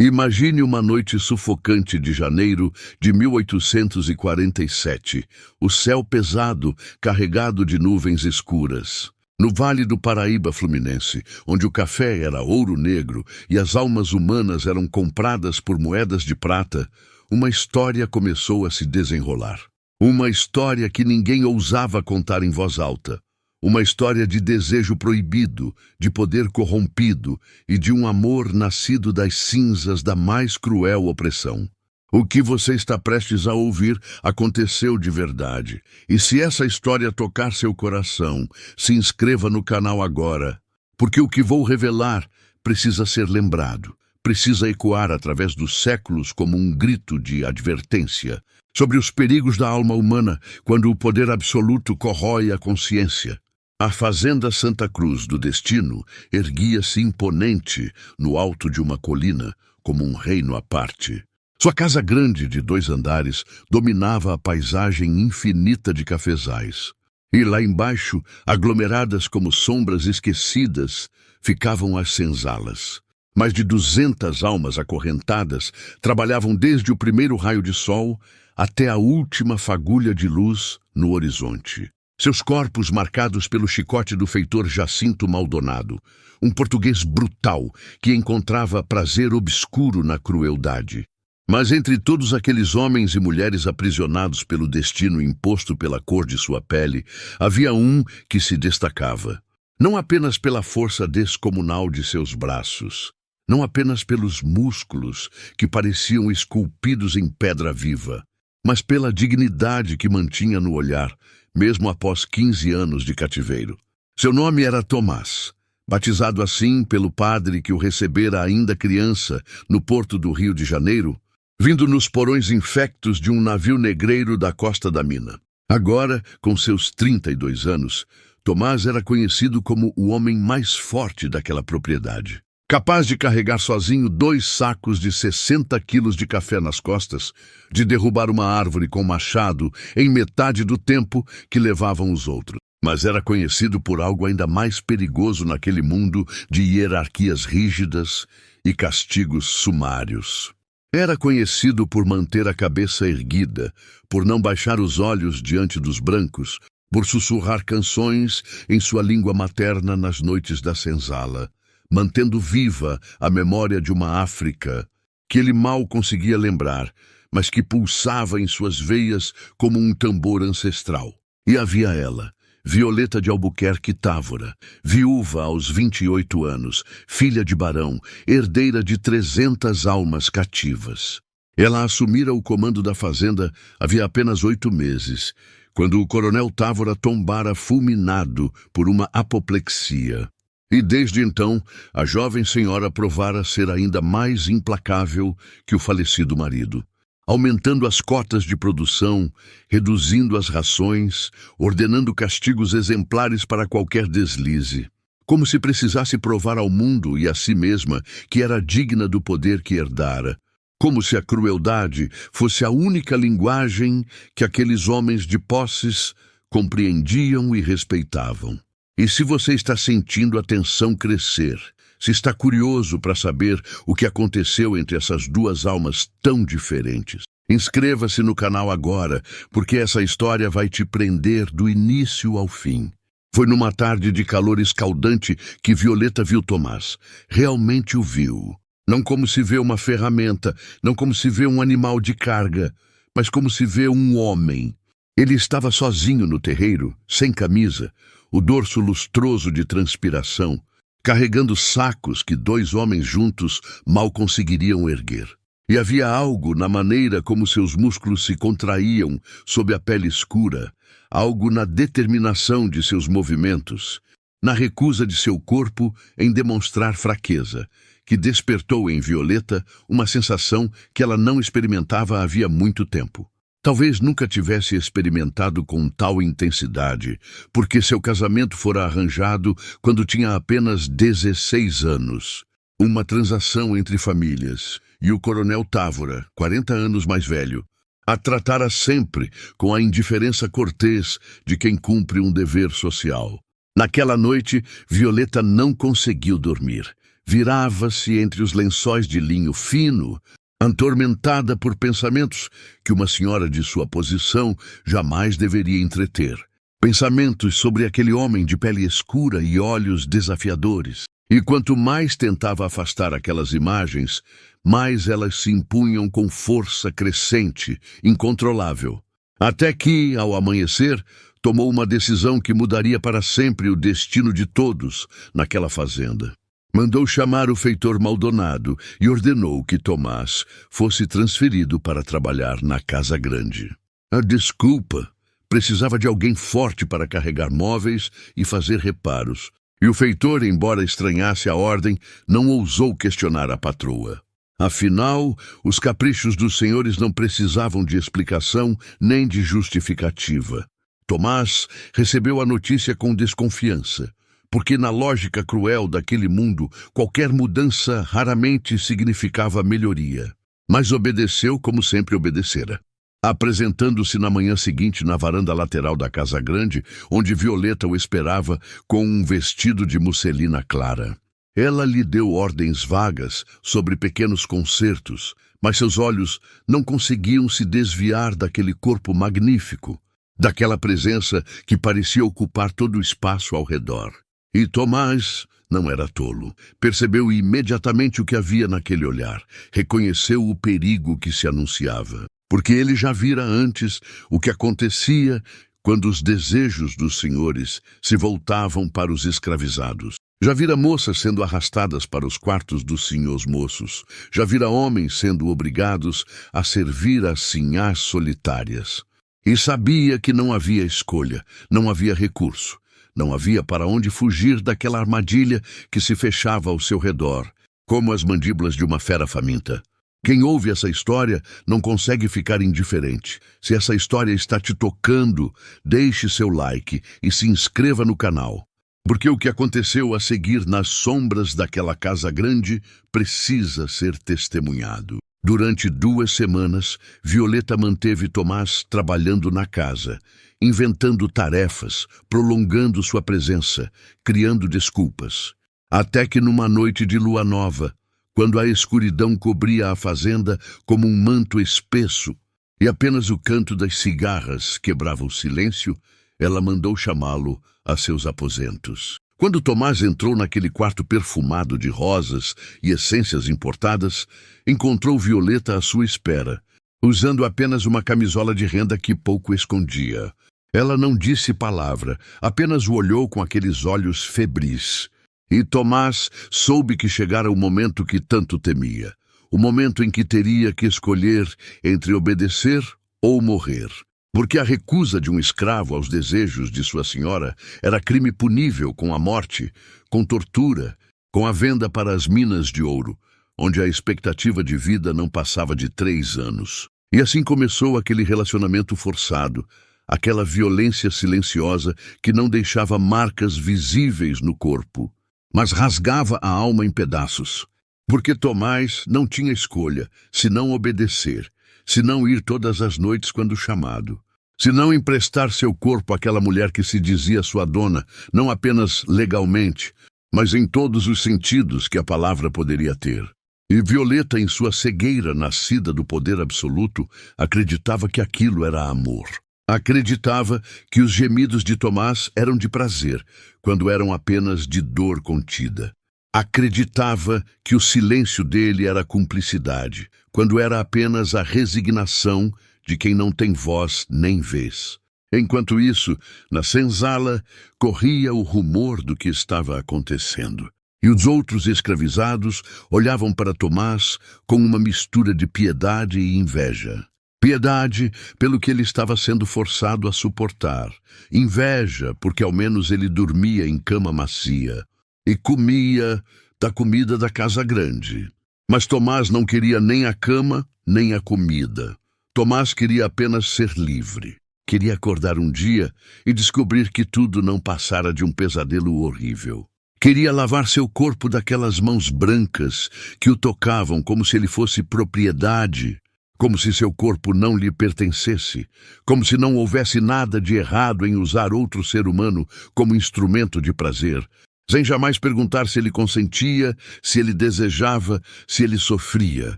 Imagine uma noite sufocante de janeiro de 1847, o céu pesado, carregado de nuvens escuras. No Vale do Paraíba Fluminense, onde o café era ouro negro e as almas humanas eram compradas por moedas de prata, uma história começou a se desenrolar. Uma história que ninguém ousava contar em voz alta. Uma história de desejo proibido, de poder corrompido e de um amor nascido das cinzas da mais cruel opressão. O que você está prestes a ouvir aconteceu de verdade. E se essa história tocar seu coração, se inscreva no canal agora, porque o que vou revelar precisa ser lembrado, precisa ecoar através dos séculos como um grito de advertência sobre os perigos da alma humana quando o poder absoluto corrói a consciência. A fazenda Santa Cruz do Destino erguia-se imponente no alto de uma colina, como um reino à parte. Sua casa grande de 2 andares dominava a paisagem infinita de cafezais. E lá embaixo, aglomeradas como sombras esquecidas, ficavam as senzalas. Mais de 200 almas acorrentadas trabalhavam desde o primeiro raio de sol até a última fagulha de luz no horizonte. Seus corpos marcados pelo chicote do feitor Jacinto Maldonado, um português brutal que encontrava prazer obscuro na crueldade. Mas entre todos aqueles homens e mulheres aprisionados pelo destino imposto pela cor de sua pele, havia um que se destacava. Não apenas pela força descomunal de seus braços, não apenas pelos músculos que pareciam esculpidos em pedra viva, mas pela dignidade que mantinha no olhar, mesmo após 15 anos de cativeiro. Seu nome era Tomás, batizado assim pelo padre que o recebera ainda criança no porto do Rio de Janeiro, vindo nos porões infectos de um navio negreiro da Costa da Mina. Agora, com seus 32 anos, Tomás era conhecido como o homem mais forte daquela propriedade. Capaz de carregar sozinho 2 sacos de 60 quilos de café nas costas, de derrubar uma árvore com machado em metade do tempo que levavam os outros. Mas era conhecido por algo ainda mais perigoso naquele mundo de hierarquias rígidas e castigos sumários. Era conhecido por manter a cabeça erguida, por não baixar os olhos diante dos brancos, por sussurrar canções em sua língua materna nas noites da senzala, mantendo viva a memória de uma África que ele mal conseguia lembrar, mas que pulsava em suas veias como um tambor ancestral. E havia ela, Violeta de Albuquerque Távora, viúva aos 28 anos, filha de barão, herdeira de 300 almas cativas. Ela assumira o comando da fazenda havia apenas 8 meses, quando o coronel Távora tombara fulminado por uma apoplexia. E desde então, a jovem senhora provara ser ainda mais implacável que o falecido marido, aumentando as cotas de produção, reduzindo as rações, ordenando castigos exemplares para qualquer deslize, como se precisasse provar ao mundo e a si mesma que era digna do poder que herdara, como se a crueldade fosse a única linguagem que aqueles homens de posses compreendiam e respeitavam. E se você está sentindo a tensão crescer, se está curioso para saber o que aconteceu entre essas 2 almas tão diferentes, inscreva-se no canal agora, porque essa história vai te prender do início ao fim. Foi numa tarde de calor escaldante que Violeta viu Tomás. Realmente o viu. Não como se vê uma ferramenta, não como se vê um animal de carga, mas como se vê um homem. Ele estava sozinho no terreiro, sem camisa, o dorso lustroso de transpiração, carregando sacos que 2 homens juntos mal conseguiriam erguer. E havia algo na maneira como seus músculos se contraíam sob a pele escura, algo na determinação de seus movimentos, na recusa de seu corpo em demonstrar fraqueza, que despertou em Violeta uma sensação que ela não experimentava havia muito tempo. Talvez nunca tivesse experimentado com tal intensidade, porque seu casamento fora arranjado quando tinha apenas 16 anos. Uma transação entre famílias, e o coronel Távora, 40 anos mais velho, a tratara sempre com a indiferença cortês de quem cumpre um dever social. Naquela noite, Violeta não conseguiu dormir. Virava-se entre os lençóis de linho fino, atormentada por pensamentos que uma senhora de sua posição jamais deveria entreter. Pensamentos sobre aquele homem de pele escura e olhos desafiadores. E quanto mais tentava afastar aquelas imagens, mais elas se impunham com força crescente, incontrolável. Até que, ao amanhecer, tomou uma decisão que mudaria para sempre o destino de todos naquela fazenda. Mandou chamar o feitor Maldonado e ordenou que Tomás fosse transferido para trabalhar na casa grande. A desculpa precisava de alguém forte para carregar móveis e fazer reparos, e o feitor, embora estranhasse a ordem, não ousou questionar a patroa. Afinal, os caprichos dos senhores não precisavam de explicação nem de justificativa. Tomás recebeu a notícia com desconfiança, porque na lógica cruel daquele mundo, qualquer mudança raramente significava melhoria. Mas obedeceu como sempre obedecera. Apresentando-se na manhã seguinte na varanda lateral da casa grande, onde Violeta o esperava com um vestido de musselina clara. Ela lhe deu ordens vagas sobre pequenos concertos, mas seus olhos não conseguiam se desviar daquele corpo magnífico, daquela presença que parecia ocupar todo o espaço ao redor. E Tomás não era tolo. Percebeu imediatamente o que havia naquele olhar. Reconheceu o perigo que se anunciava. Porque ele já vira antes o que acontecia quando os desejos dos senhores se voltavam para os escravizados. Já vira moças sendo arrastadas para os quartos dos senhores moços. Já vira homens sendo obrigados a servir as sinhás solitárias. E sabia que não havia escolha, não havia recurso. Não havia para onde fugir daquela armadilha que se fechava ao seu redor, como as mandíbulas de uma fera faminta. Quem ouve essa história não consegue ficar indiferente. Se essa história está te tocando, deixe seu like e se inscreva no canal. Porque o que aconteceu a seguir nas sombras daquela casa grande precisa ser testemunhado. Durante 2 semanas, Violeta manteve Tomás trabalhando na casa, inventando tarefas, prolongando sua presença, criando desculpas. Até que numa noite de lua nova, quando a escuridão cobria a fazenda como um manto espesso e apenas o canto das cigarras quebrava o silêncio, ela mandou chamá-lo a seus aposentos. Quando Tomás entrou naquele quarto perfumado de rosas e essências importadas, encontrou Violeta à sua espera, usando apenas uma camisola de renda que pouco escondia. Ela não disse palavra, apenas o olhou com aqueles olhos febris. E Tomás soube que chegara o momento que tanto temia, o momento em que teria que escolher entre obedecer ou morrer. Porque a recusa de um escravo aos desejos de sua senhora era crime punível com a morte, com tortura, com a venda para as minas de ouro, onde a expectativa de vida não passava de 3 anos. E assim começou aquele relacionamento forçado, aquela violência silenciosa que não deixava marcas visíveis no corpo, mas rasgava a alma em pedaços. Porque Tomás não tinha escolha, senão obedecer, se não ir todas as noites quando chamado, se não emprestar seu corpo àquela mulher que se dizia sua dona, não apenas legalmente, mas em todos os sentidos que a palavra poderia ter. E Violeta, em sua cegueira nascida do poder absoluto, acreditava que aquilo era amor. Acreditava que os gemidos de Tomás eram de prazer, quando eram apenas de dor contida. Acreditava que o silêncio dele era cumplicidade, quando era apenas a resignação de quem não tem voz nem vez. Enquanto isso, na senzala, corria o rumor do que estava acontecendo. E os outros escravizados olhavam para Tomás com uma mistura de piedade e inveja. Piedade pelo que ele estava sendo forçado a suportar. Inveja porque ao menos ele dormia em cama macia e comia da comida da casa grande. Mas Tomás não queria nem a cama, nem a comida. Tomás queria apenas ser livre. Queria acordar um dia e descobrir que tudo não passara de um pesadelo horrível. Queria lavar seu corpo daquelas mãos brancas que o tocavam como se ele fosse propriedade, como se seu corpo não lhe pertencesse, como se não houvesse nada de errado em usar outro ser humano como instrumento de prazer, sem jamais perguntar se ele consentia, se ele desejava, se ele sofria.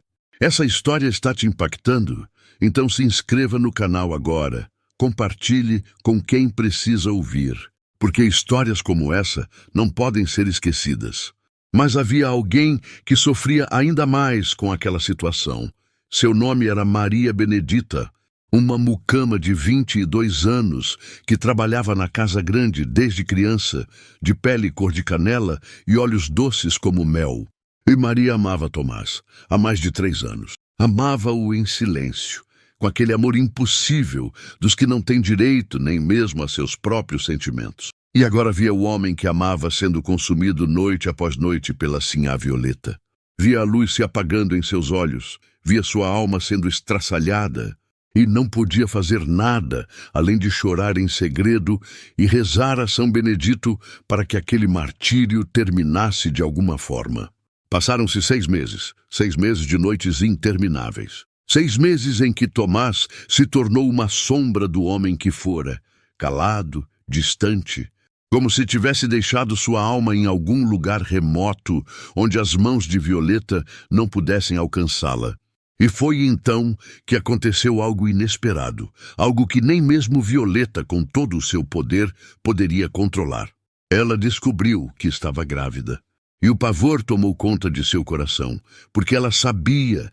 Essa história está te impactando? Então se inscreva no canal agora. Compartilhe com quem precisa ouvir, porque histórias como essa não podem ser esquecidas. Mas havia alguém que sofria ainda mais com aquela situação. Seu nome era Maria Benedita, uma mucama de 22 anos que trabalhava na casa grande desde criança, de pele cor de canela e olhos doces como mel. E Maria amava Tomás há mais de 3 anos. Amava-o em silêncio, com aquele amor impossível dos que não têm direito nem mesmo a seus próprios sentimentos. E agora via o homem que amava sendo consumido noite após noite pela sinhá Violeta. Via a luz se apagando em seus olhos, via sua alma sendo estraçalhada, e não podia fazer nada além de chorar em segredo e rezar a São Benedito para que aquele martírio terminasse de alguma forma. Passaram-se 6 meses, 6 meses de noites intermináveis. 6 meses em que Tomás se tornou uma sombra do homem que fora, calado, distante, como se tivesse deixado sua alma em algum lugar remoto, onde as mãos de Violeta não pudessem alcançá-la. E foi então que aconteceu algo inesperado, algo que nem mesmo Violeta, com todo o seu poder, poderia controlar. Ela descobriu que estava grávida. E o pavor tomou conta de seu coração, porque ela sabia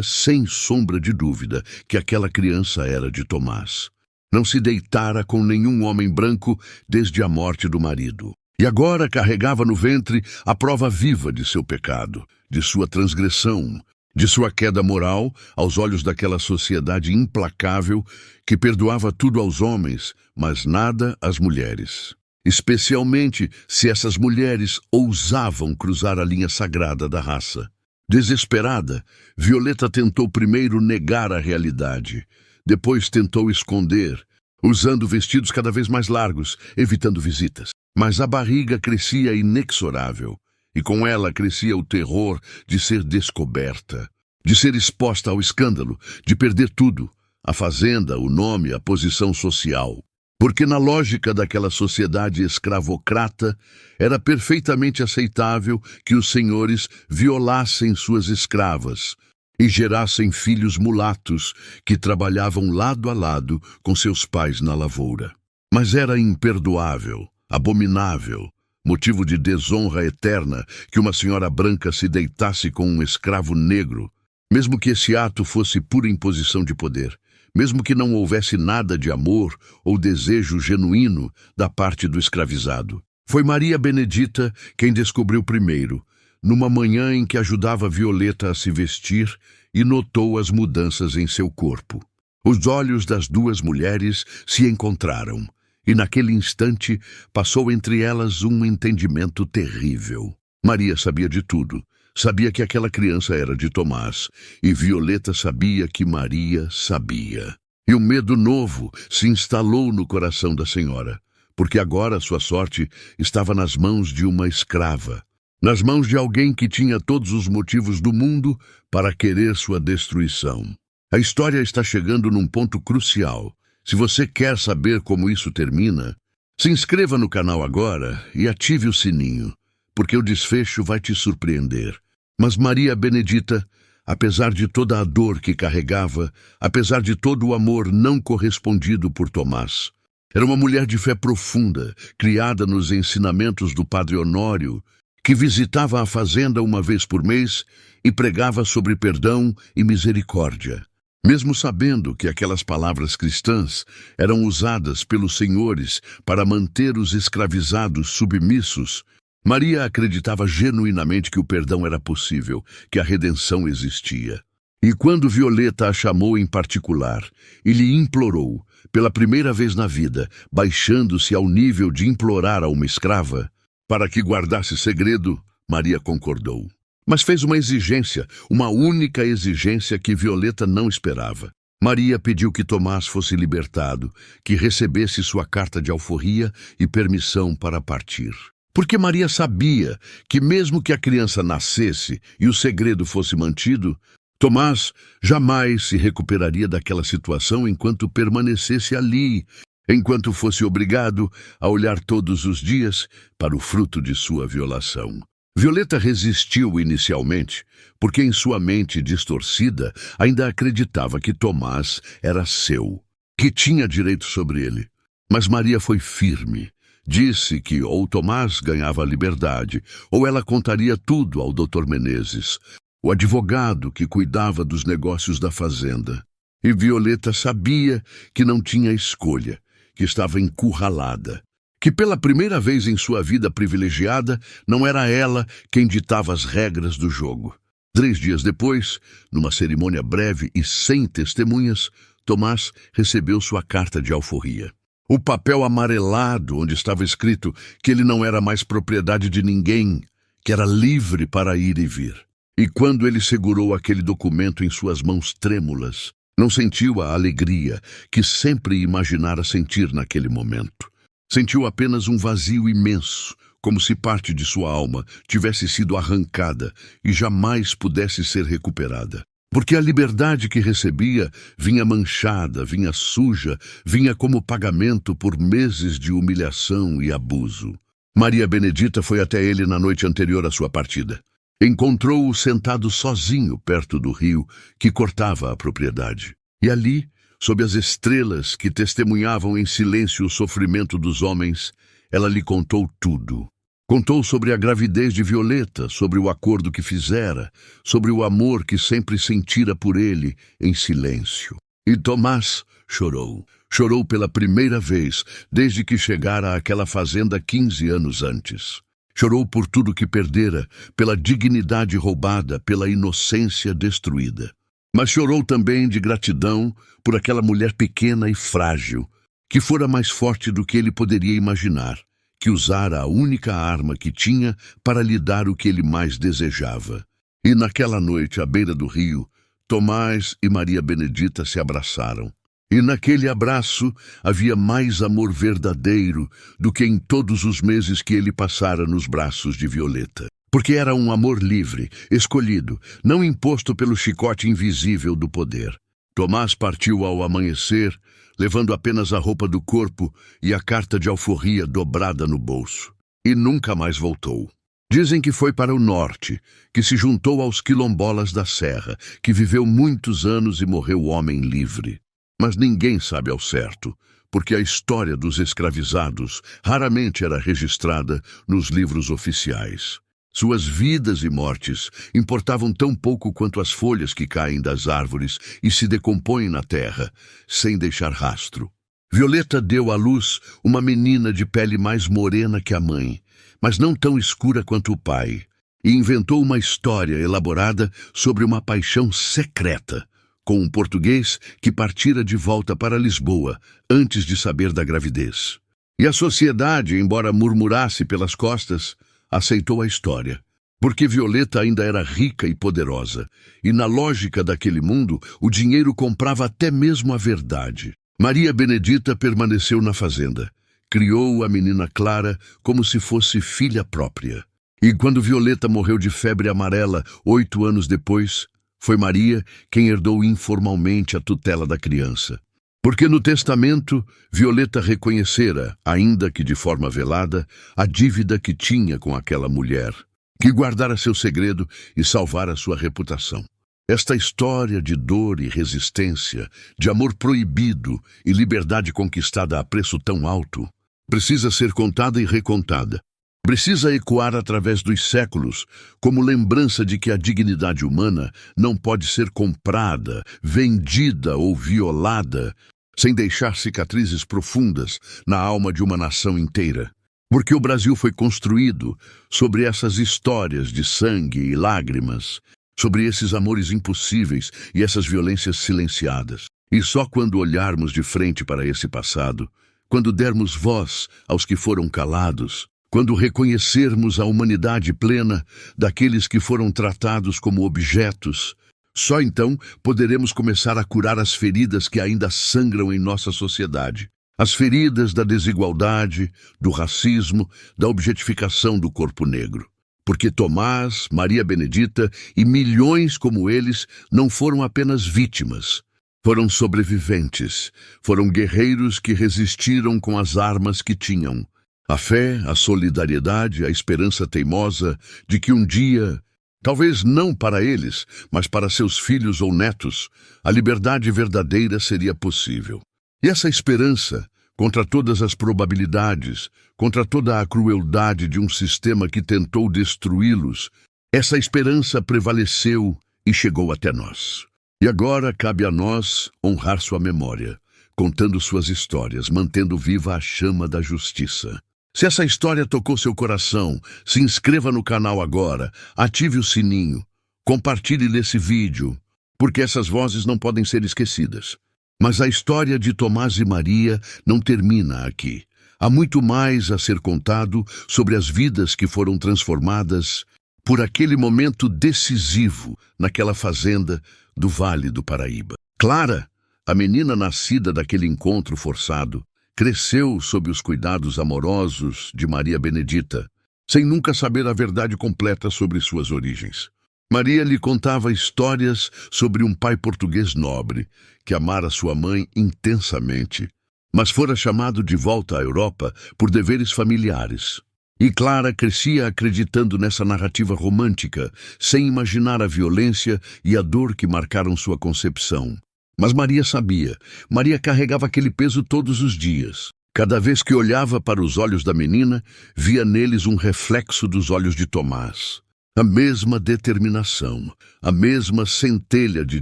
sem sombra de dúvida, que aquela criança era de Tomás. Não se deitara com nenhum homem branco desde a morte do marido. E agora carregava no ventre a prova viva de seu pecado, de sua transgressão, de sua queda moral aos olhos daquela sociedade implacável que perdoava tudo aos homens, mas nada às mulheres. Especialmente se essas mulheres ousavam cruzar a linha sagrada da raça. Desesperada, Violeta tentou primeiro negar a realidade, depois tentou esconder, usando vestidos cada vez mais largos, evitando visitas. Mas a barriga crescia inexorável, e com ela crescia o terror de ser descoberta, de ser exposta ao escândalo, de perder tudo, a fazenda, o nome, a posição social. Porque na lógica daquela sociedade escravocrata, era perfeitamente aceitável que os senhores violassem suas escravas e gerassem filhos mulatos que trabalhavam lado a lado com seus pais na lavoura. Mas era imperdoável, abominável, motivo de desonra eterna que uma senhora branca se deitasse com um escravo negro, mesmo que esse ato fosse pura imposição de poder. Mesmo que não houvesse nada de amor ou desejo genuíno da parte do escravizado. Foi Maria Benedita quem descobriu primeiro, numa manhã em que ajudava Violeta a se vestir e notou as mudanças em seu corpo. Os olhos das duas mulheres se encontraram, e naquele instante passou entre elas um entendimento terrível. Maria sabia de tudo. Sabia que aquela criança era de Tomás, e Violeta sabia que Maria sabia. E um medo novo se instalou no coração da senhora, porque agora sua sorte estava nas mãos de uma escrava, nas mãos de alguém que tinha todos os motivos do mundo para querer sua destruição. A história está chegando num ponto crucial. Se você quer saber como isso termina, se inscreva no canal agora e ative o sininho, porque o desfecho vai te surpreender. Mas Maria Benedita, apesar de toda a dor que carregava, apesar de todo o amor não correspondido por Tomás, era uma mulher de fé profunda, criada nos ensinamentos do Padre Honório, que visitava a fazenda uma vez por mês e pregava sobre perdão e misericórdia. Mesmo sabendo que aquelas palavras cristãs eram usadas pelos senhores para manter os escravizados submissos, Maria acreditava genuinamente que o perdão era possível, que a redenção existia. E quando Violeta a chamou em particular e lhe implorou, pela primeira vez na vida, baixando-se ao nível de implorar a uma escrava, para que guardasse segredo, Maria concordou. Mas fez uma exigência, uma única exigência que Violeta não esperava. Maria pediu que Tomás fosse libertado, que recebesse sua carta de alforria e permissão para partir. Porque Maria sabia que mesmo que a criança nascesse e o segredo fosse mantido, Tomás jamais se recuperaria daquela situação enquanto permanecesse ali, enquanto fosse obrigado a olhar todos os dias para o fruto de sua violação. Violeta resistiu inicialmente, porque em sua mente distorcida ainda acreditava que Tomás era seu, que tinha direito sobre ele. Mas Maria foi firme. Disse que ou Tomás ganhava a liberdade, ou ela contaria tudo ao Dr. Menezes, o advogado que cuidava dos negócios da fazenda. E Violeta sabia que não tinha escolha, que estava encurralada, que pela primeira vez em sua vida privilegiada, não era ela quem ditava as regras do jogo. 3 dias depois, numa cerimônia breve e sem testemunhas, Tomás recebeu sua carta de alforria. O papel amarelado onde estava escrito que ele não era mais propriedade de ninguém, que era livre para ir e vir. E quando ele segurou aquele documento em suas mãos trêmulas, não sentiu a alegria que sempre imaginara sentir naquele momento. Sentiu apenas um vazio imenso, como se parte de sua alma tivesse sido arrancada e jamais pudesse ser recuperada. Porque a liberdade que recebia vinha manchada, vinha suja, vinha como pagamento por meses de humilhação e abuso. Maria Benedita foi até ele na noite anterior à sua partida. Encontrou-o sentado sozinho perto do rio que cortava a propriedade. E ali, sob as estrelas que testemunhavam em silêncio o sofrimento dos homens, ela lhe contou tudo. Contou sobre a gravidez de Violeta, sobre o acordo que fizera, sobre o amor que sempre sentira por ele em silêncio. E Tomás chorou. Chorou pela primeira vez desde que chegara àquela fazenda 15 anos antes. Chorou por tudo que perdera, pela dignidade roubada, pela inocência destruída. Mas chorou também de gratidão por aquela mulher pequena e frágil, que fora mais forte do que ele poderia imaginar, que usara a única arma que tinha para lhe dar o que ele mais desejava. E naquela noite, à beira do rio, Tomás e Maria Benedita se abraçaram. E naquele abraço havia mais amor verdadeiro do que em todos os meses que ele passara nos braços de Violeta. Porque era um amor livre, escolhido, não imposto pelo chicote invisível do poder. Tomás partiu ao amanhecer, levando apenas a roupa do corpo e a carta de alforria dobrada no bolso. E nunca mais voltou. Dizem que foi para o norte, que se juntou aos quilombolas da serra, que viveu muitos anos e morreu homem livre. Mas ninguém sabe ao certo, porque a história dos escravizados raramente era registrada nos livros oficiais. Suas vidas e mortes importavam tão pouco quanto as folhas que caem das árvores e se decompõem na terra, sem deixar rastro. Violeta deu à luz uma menina de pele mais morena que a mãe, mas não tão escura quanto o pai, e inventou uma história elaborada sobre uma paixão secreta, com um português que partira de volta para Lisboa antes de saber da gravidez. E a sociedade, embora murmurasse pelas costas, aceitou a história, porque Violeta ainda era rica e poderosa, e na lógica daquele mundo, o dinheiro comprava até mesmo a verdade. Maria Benedita permaneceu na fazenda. Criou a menina Clara como se fosse filha própria. E quando Violeta morreu de febre amarela 8 anos depois, foi Maria quem herdou informalmente a tutela da criança. Porque no testamento, Violeta reconhecera, ainda que de forma velada, a dívida que tinha com aquela mulher, que guardara seu segredo e salvara sua reputação. Esta história de dor e resistência, de amor proibido e liberdade conquistada a preço tão alto, precisa ser contada e recontada. Precisa ecoar através dos séculos, como lembrança de que a dignidade humana não pode ser comprada, vendida ou violada, sem deixar cicatrizes profundas na alma de uma nação inteira. Porque o Brasil foi construído sobre essas histórias de sangue e lágrimas, sobre esses amores impossíveis e essas violências silenciadas. E só quando olharmos de frente para esse passado, quando dermos voz aos que foram calados, quando reconhecermos a humanidade plena daqueles que foram tratados como objetos, só então poderemos começar a curar as feridas que ainda sangram em nossa sociedade. As feridas da desigualdade, do racismo, da objetificação do corpo negro. Porque Tomás, Maria Benedita e milhões como eles não foram apenas vítimas, Foram sobreviventes, foram guerreiros que resistiram com as armas que tinham. A fé, a solidariedade, a esperança teimosa de que um dia, talvez não para eles, mas para seus filhos ou netos, a liberdade verdadeira seria possível. E essa esperança, contra todas as probabilidades, contra toda a crueldade de um sistema que tentou destruí-los, essa esperança prevaleceu e chegou até nós. E agora cabe a nós honrar sua memória, contando suas histórias, mantendo viva a chama da justiça. Se essa história tocou seu coração, se inscreva no canal agora, ative o sininho, compartilhe esse vídeo, porque essas vozes não podem ser esquecidas. Mas a história de Tomás e Maria não termina aqui. Há muito mais a ser contado sobre as vidas que foram transformadas por aquele momento decisivo naquela fazenda do Vale do Paraíba. Clara, a menina nascida daquele encontro forçado, cresceu sob os cuidados amorosos de Maria Benedita, sem nunca saber a verdade completa sobre suas origens. Maria lhe contava histórias sobre um pai português nobre, que amara sua mãe intensamente, mas fora chamado de volta à Europa por deveres familiares. E Clara crescia acreditando nessa narrativa romântica, sem imaginar a violência e a dor que marcaram sua concepção. Mas Maria sabia. Maria carregava aquele peso todos os dias. Cada vez que olhava para os olhos da menina, via neles um reflexo dos olhos de Tomás. A mesma determinação, a mesma centelha de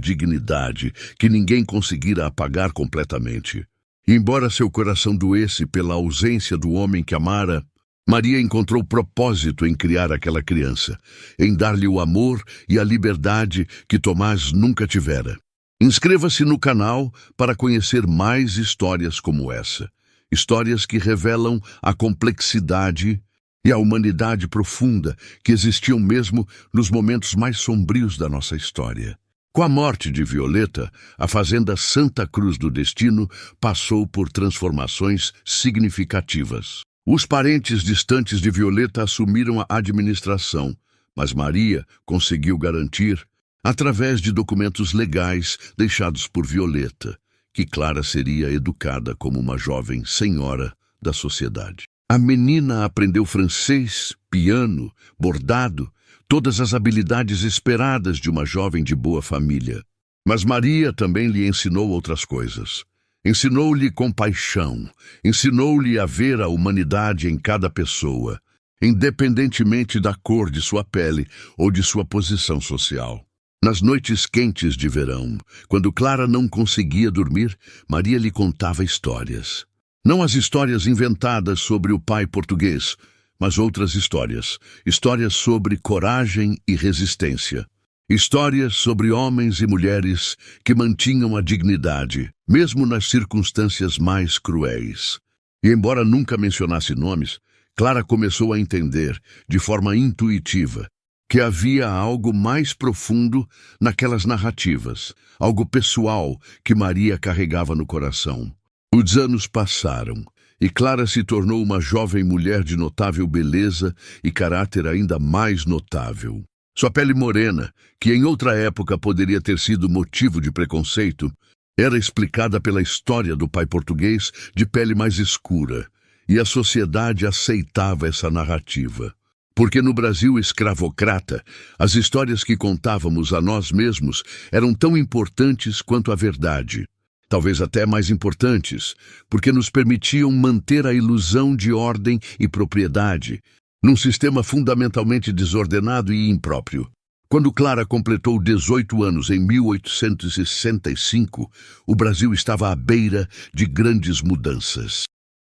dignidade que ninguém conseguira apagar completamente. E embora seu coração doesse pela ausência do homem que amara, Maria encontrou propósito em criar aquela criança, em dar-lhe o amor e a liberdade que Tomás nunca tivera. Inscreva-se no canal para conhecer mais histórias como essa. Histórias que revelam a complexidade e a humanidade profunda que existiam mesmo nos momentos mais sombrios da nossa história. Com a morte de Violeta, a fazenda Santa Cruz do Destino passou por transformações significativas. Os parentes distantes de Violeta assumiram a administração, mas Maria conseguiu garantir, através de documentos legais deixados por Violeta, que Clara seria educada como uma jovem senhora da sociedade. A menina aprendeu francês, piano, bordado, todas as habilidades esperadas de uma jovem de boa família. Mas Maria também lhe ensinou outras coisas. Ensinou-lhe compaixão, ensinou-lhe a ver a humanidade em cada pessoa, independentemente da cor de sua pele ou de sua posição social. Nas noites quentes de verão, quando Clara não conseguia dormir, Maria lhe contava histórias. Não as histórias inventadas sobre o pai português, mas outras histórias. Histórias sobre coragem e resistência. Histórias sobre homens e mulheres que mantinham a dignidade, mesmo nas circunstâncias mais cruéis. E embora nunca mencionasse nomes, Clara começou a entender, de forma intuitiva, que havia algo mais profundo naquelas narrativas, algo pessoal que Maria carregava no coração. Os anos passaram e Clara se tornou uma jovem mulher de notável beleza e caráter ainda mais notável. Sua pele morena, que em outra época poderia ter sido motivo de preconceito, era explicada pela história do pai português de pele mais escura, e a sociedade aceitava essa narrativa. Porque no Brasil escravocrata, as histórias que contávamos a nós mesmos eram tão importantes quanto a verdade. Talvez até mais importantes, porque nos permitiam manter a ilusão de ordem e propriedade, num sistema fundamentalmente desordenado e impróprio. Quando Clara completou 18 anos em 1865, o Brasil estava à beira de grandes mudanças.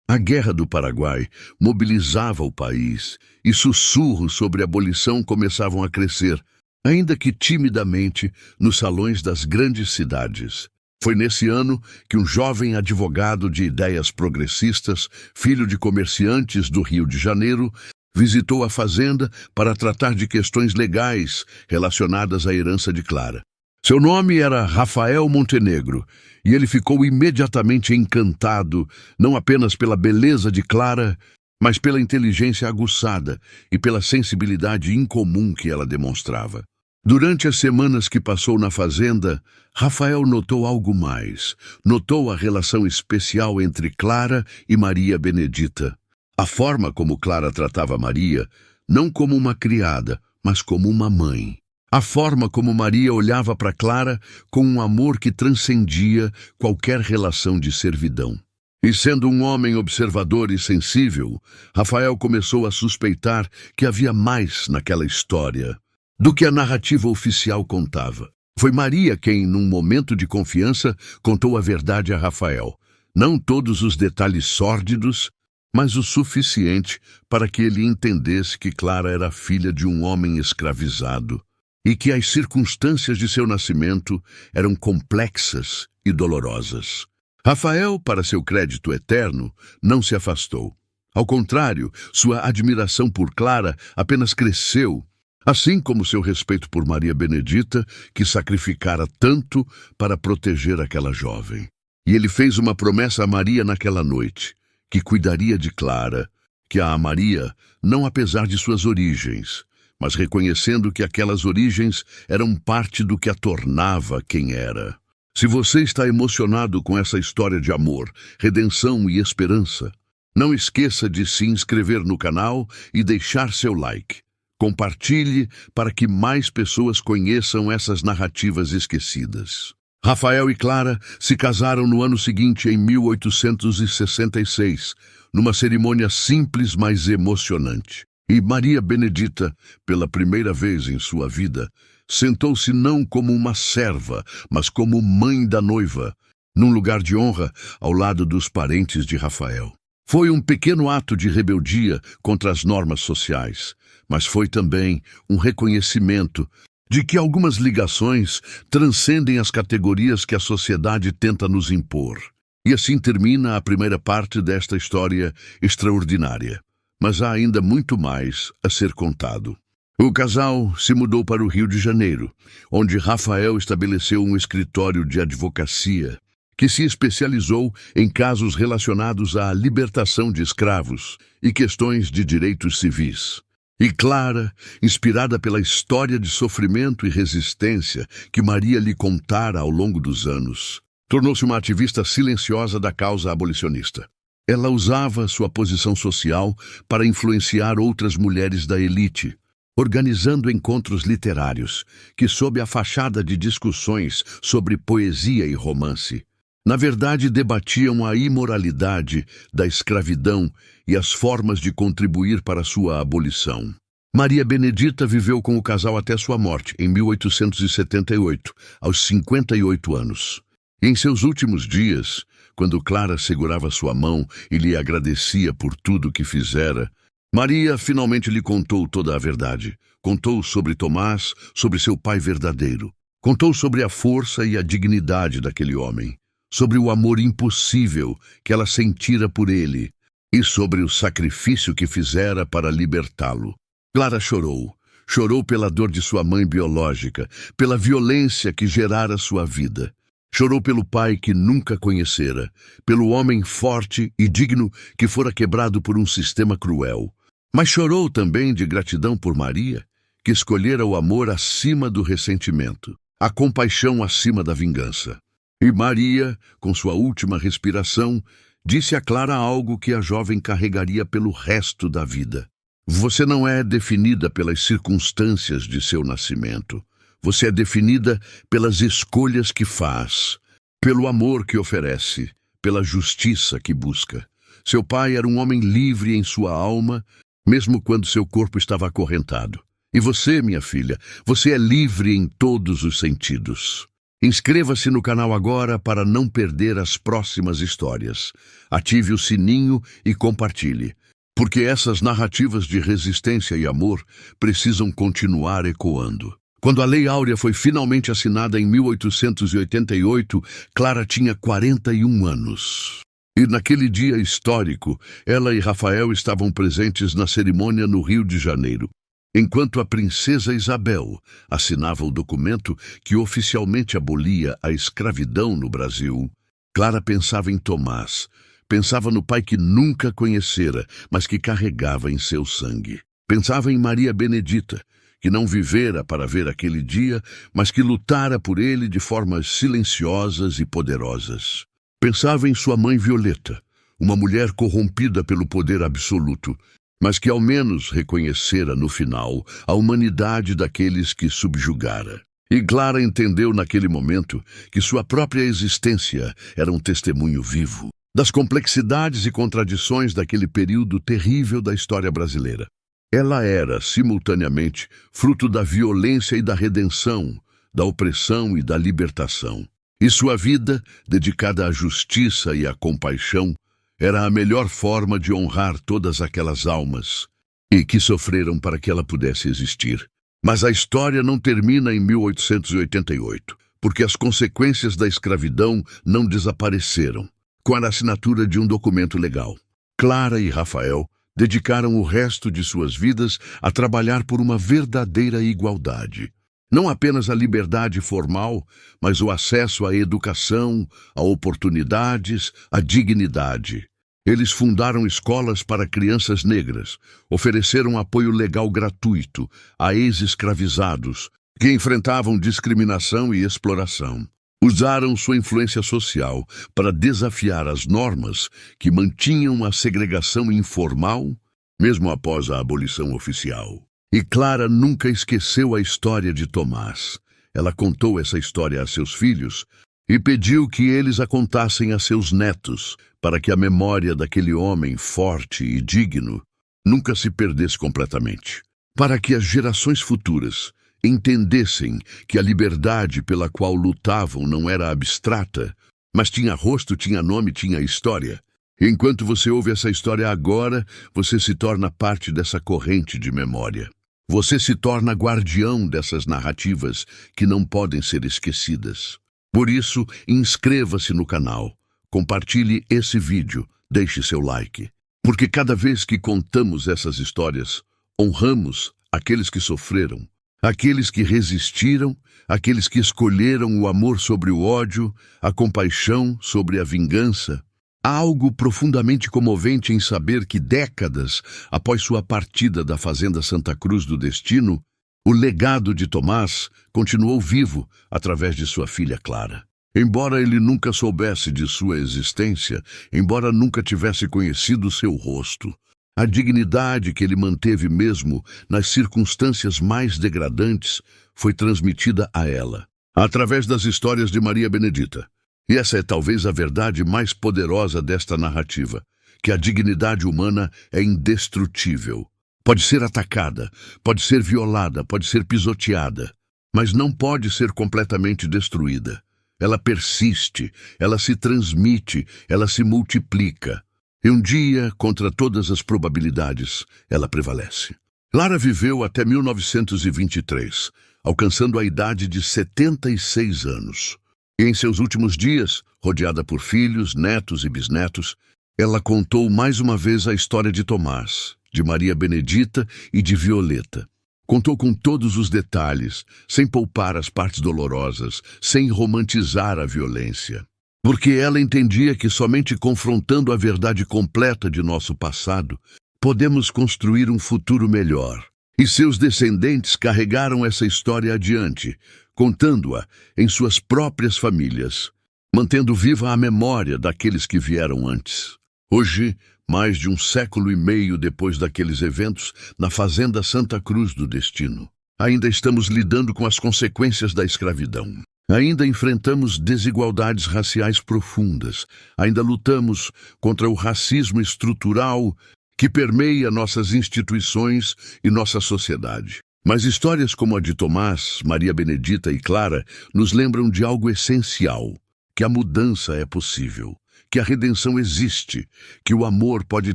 A Guerra do Paraguai mobilizava o país e sussurros sobre abolição começavam a crescer, ainda que timidamente, nos salões das grandes cidades. Foi nesse ano que um jovem advogado de ideias progressistas, filho de comerciantes do Rio de Janeiro, visitou a fazenda para tratar de questões legais relacionadas à herança de Clara. Seu nome era Rafael Montenegro, e ele ficou imediatamente encantado, não apenas pela beleza de Clara, mas pela inteligência aguçada e pela sensibilidade incomum que ela demonstrava. Durante as semanas que passou na fazenda, Rafael notou algo mais. Notou a relação especial entre Clara e Maria Benedita. A forma como Clara tratava Maria, não como uma criada, mas como uma mãe. A forma como Maria olhava para Clara com um amor que transcendia qualquer relação de servidão. E sendo um homem observador e sensível, Rafael começou a suspeitar que havia mais naquela história do que a narrativa oficial contava. Foi Maria quem, num momento de confiança, contou a verdade a Rafael. Não todos os detalhes sórdidos, mas o suficiente para que ele entendesse que Clara era filha de um homem escravizado e que as circunstâncias de seu nascimento eram complexas e dolorosas. Rafael, para seu crédito eterno, não se afastou. Ao contrário, sua admiração por Clara apenas cresceu, assim como seu respeito por Maria Benedita, que sacrificara tanto para proteger aquela jovem. E ele fez uma promessa a Maria naquela noite, que cuidaria de Clara, que a amaria não apesar de suas origens, mas reconhecendo que aquelas origens eram parte do que a tornava quem era. Se você está emocionado com essa história de amor, redenção e esperança, não esqueça de se inscrever no canal e deixar seu like. Compartilhe para que mais pessoas conheçam essas narrativas esquecidas. Rafael e Clara se casaram no ano seguinte, em 1866, numa cerimônia simples, mas emocionante. E Maria Benedita, pela primeira vez em sua vida, sentou-se não como uma serva, mas como mãe da noiva, num lugar de honra ao lado dos parentes de Rafael. Foi um pequeno ato de rebeldia contra as normas sociais, mas foi também um reconhecimento de que algumas ligações transcendem as categorias que a sociedade tenta nos impor. E assim termina a primeira parte desta história extraordinária. Mas há ainda muito mais a ser contado. O casal se mudou para o Rio de Janeiro, onde Rafael estabeleceu um escritório de advocacia que se especializou em casos relacionados à libertação de escravos e questões de direitos civis. E Clara, inspirada pela história de sofrimento e resistência que Maria lhe contara ao longo dos anos, tornou-se uma ativista silenciosa da causa abolicionista. Ela usava sua posição social para influenciar outras mulheres da elite, organizando encontros literários que, sob a fachada de discussões sobre poesia e romance, na verdade debatiam a imoralidade da escravidão e as formas de contribuir para sua abolição. Maria Benedita viveu com o casal até sua morte, em 1878, aos 58 anos. E em seus últimos dias, quando Clara segurava sua mão e lhe agradecia por tudo que fizera, Maria finalmente lhe contou toda a verdade. Contou sobre Tomás, sobre seu pai verdadeiro. Contou sobre a força e a dignidade daquele homem, sobre o amor impossível que ela sentira por ele e sobre o sacrifício que fizera para libertá-lo. Clara chorou. Chorou pela dor de sua mãe biológica, pela violência que gerara sua vida. Chorou pelo pai que nunca conhecera, pelo homem forte e digno que fora quebrado por um sistema cruel. Mas chorou também de gratidão por Maria, que escolhera o amor acima do ressentimento, a compaixão acima da vingança. E Maria, com sua última respiração, disse a Clara algo que a jovem carregaria pelo resto da vida. Você não é definida pelas circunstâncias de seu nascimento. Você é definida pelas escolhas que faz, pelo amor que oferece, pela justiça que busca. Seu pai era um homem livre em sua alma, mesmo quando seu corpo estava acorrentado. E você, minha filha, você é livre em todos os sentidos. Inscreva-se no canal agora para não perder as próximas histórias. Ative o sininho e compartilhe, porque essas narrativas de resistência e amor precisam continuar ecoando. Quando a Lei Áurea foi finalmente assinada em 1888, Clara tinha 41 anos. E naquele dia histórico, ela e Rafael estavam presentes na cerimônia no Rio de Janeiro, enquanto a princesa Isabel assinava o documento que oficialmente abolia a escravidão no Brasil. Clara pensava em Tomás, pensava no pai que nunca conhecera, mas que carregava em seu sangue. Pensava em Maria Benedita, que não vivera para ver aquele dia, mas que lutara por ele de formas silenciosas e poderosas. Pensava em sua mãe Violeta, uma mulher corrompida pelo poder absoluto, mas que ao menos reconhecera no final a humanidade daqueles que subjugara. E Clara entendeu naquele momento que sua própria existência era um testemunho vivo das complexidades e contradições daquele período terrível da história brasileira. Ela era, simultaneamente, fruto da violência e da redenção, da opressão e da libertação. E sua vida, dedicada à justiça e à compaixão, era a melhor forma de honrar todas aquelas almas e que sofreram para que ela pudesse existir. Mas a história não termina em 1888, porque as consequências da escravidão não desapareceram. Com a assinatura de um documento legal, Clara e Rafael dedicaram o resto de suas vidas a trabalhar por uma verdadeira igualdade. Não apenas a liberdade formal, mas o acesso à educação, a oportunidades, à dignidade. Eles fundaram escolas para crianças negras, ofereceram apoio legal gratuito a ex-escravizados que enfrentavam discriminação e exploração. Usaram sua influência social para desafiar as normas que mantinham a segregação informal, mesmo após a abolição oficial. E Clara nunca esqueceu a história de Tomás. Ela contou essa história a seus filhos e pediu que eles a contassem a seus netos, para que a memória daquele homem forte e digno nunca se perdesse completamente. Para que as gerações futuras entendessem que a liberdade pela qual lutavam não era abstrata, mas tinha rosto, tinha nome, tinha história. Enquanto você ouve essa história agora, você se torna parte dessa corrente de memória. Você se torna guardião dessas narrativas que não podem ser esquecidas. Por isso, inscreva-se no canal, compartilhe esse vídeo, deixe seu like. Porque cada vez que contamos essas histórias, honramos aqueles que sofreram, aqueles que resistiram, aqueles que escolheram o amor sobre o ódio, a compaixão sobre a vingança. Há algo profundamente comovente em saber que décadas após sua partida da Fazenda Santa Cruz do Destino, o legado de Tomás continuou vivo através de sua filha Clara. Embora ele nunca soubesse de sua existência, embora nunca tivesse conhecido seu rosto, a dignidade que ele manteve mesmo nas circunstâncias mais degradantes foi transmitida a ela, através das histórias de Maria Benedita. E essa é talvez a verdade mais poderosa desta narrativa, que a dignidade humana é indestrutível. Pode ser atacada, pode ser violada, pode ser pisoteada, mas não pode ser completamente destruída. Ela persiste, ela se transmite, ela se multiplica. E um dia, contra todas as probabilidades, ela prevalece. Clara viveu até 1923, alcançando a idade de 76 anos. E em seus últimos dias, rodeada por filhos, netos e bisnetos, ela contou mais uma vez a história de Tomás, de Maria Benedita e de Violeta. Contou com todos os detalhes, sem poupar as partes dolorosas, sem romantizar a violência. Porque ela entendia que somente confrontando a verdade completa de nosso passado, podemos construir um futuro melhor. E seus descendentes carregaram essa história adiante, contando-a em suas próprias famílias, mantendo viva a memória daqueles que vieram antes. Hoje, mais de 1,5 séculos depois daqueles eventos, na Fazenda Santa Cruz do Destino, ainda estamos lidando com as consequências da escravidão. Ainda enfrentamos desigualdades raciais profundas, ainda lutamos contra o racismo estrutural que permeia nossas instituições e nossa sociedade. Mas histórias como a de Tomás, Maria Benedita e Clara nos lembram de algo essencial, que a mudança é possível, que a redenção existe, que o amor pode